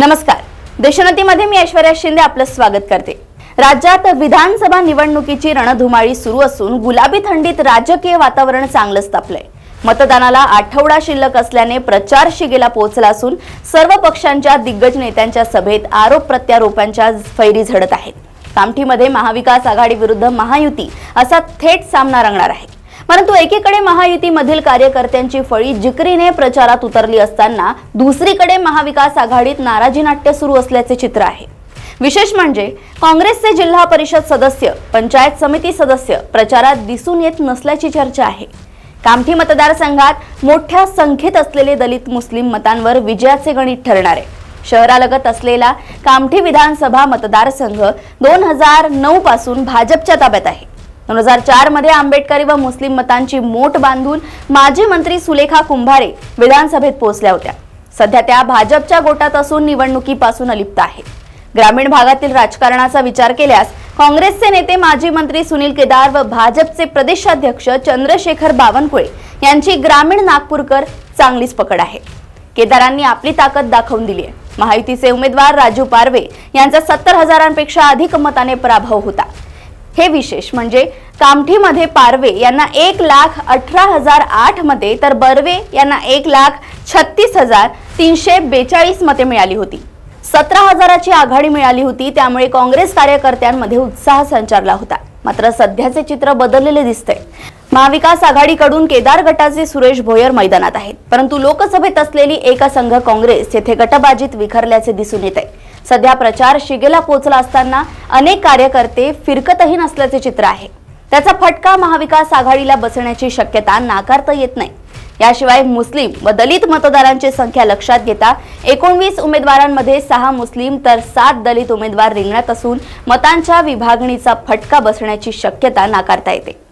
नमस्कार. देशोन्नतीमध्ये मी ऐश्वर्या शिंदे आपलं स्वागत करते. राज्यात विधानसभा निवडणुकीची रणधुमाळी सुरू असून गुलाबी थंडीत राजकीय वातावरण चांगलंच तापलंय. मतदानाला आठवडा शिल्लक असल्याने प्रचार शिगेला पोहोचला असून सर्व पक्षांच्या दिग्गज नेत्यांच्या सभेत आरोप प्रत्यारोपांच्या फैरी झडत आहेत. कामठीमध्ये महाविकास आघाडी विरुद्ध महायुती असा थेट सामना रंगणार आहे. परंतु एकीकडे महायुतीमधील कार्यकर्त्यांची फळी जिकरीने प्रचारात उतरली असताना दुसरीकडे महाविकास आघाडीत नाराजी नाट्य सुरू असल्याचे चित्र आहे. विशेष म्हणजे काँग्रेसचे जिल्हा परिषद सदस्य, पंचायत समिती सदस्य प्रचारात दिसून येत नसल्याची चर्चा आहे. कामठी मतदारसंघात मोठ्या संख्येत असलेले दलित मुस्लिम मतांवर विजयाचे गणित ठरणार आहे. शहरालगत असलेला कामठी विधानसभा मतदारसंघ 2009 पासून भाजपच्या ताब्यात आहे. 2004 मध्ये आंबेडकरी व मुस्लिम मतांची मोट बांधून माजी मंत्री सुलेखा कुंभारे विधानसभेत पोहोचल्या होत्या. सध्या त्या भाजपच्या गोटात असून निवडणुकीपासून अलिप्त आहे. ग्रामीण भागातील राजकारणाचा विचार केल्यास काँग्रेसचे नेते माजी मंत्री सुनील केदार व भाजपचे प्रदेशाध्यक्ष चंद्रशेखर बावनकुळे यांची ग्रामीण नागपूरकर चांगलीच पकड आहे. केदारांनी आपली ताकद दाखवून दिली आहे. महायुतीचे उमेदवार राजू पारवे यांचा 70,000पेक्षा अधिक मताने पराभव होता. हे विशेष म्हणजे कामठीमध्ये पारवे यांना 1,18,008 मते तर बर्वे यांना 1,36,342 मते मिळाली होती. 17,000ची आघाडी मिळाली होती. त्यामुळे काँग्रेस कार्यकर्त्यांमध्ये उत्साह संचारला होता. मात्र सध्याचे चित्र बदललेले दिसते. महाविकास आघाडीकडून केदार गटाचे सुरेश भोयर मैदानात आहेत. परंतु लोकसभेत असलेली एकसंघ काँग्रेस येथे गटबाजीत विखरल्याचे दिसून येत आहे. सध्या प्रचार शिगेला पोहोचला असताना अनेक कार्यकर्ते फिरकतही नसल्याचे चित्र आहे. त्याचा फटका महाविकास आघाडीला बसण्याची शक्यता नाकारता येत नाही. याशिवाय मुस्लिम व दलित मतदारांची संख्या लक्षात घेता 19 उमेदवारांमध्ये 6 मुस्लिम तर 7 दलित उमेदवार रिंगणात असून मतांच्या विभागणीचा फटका बसण्याची शक्यता नाकारता येते.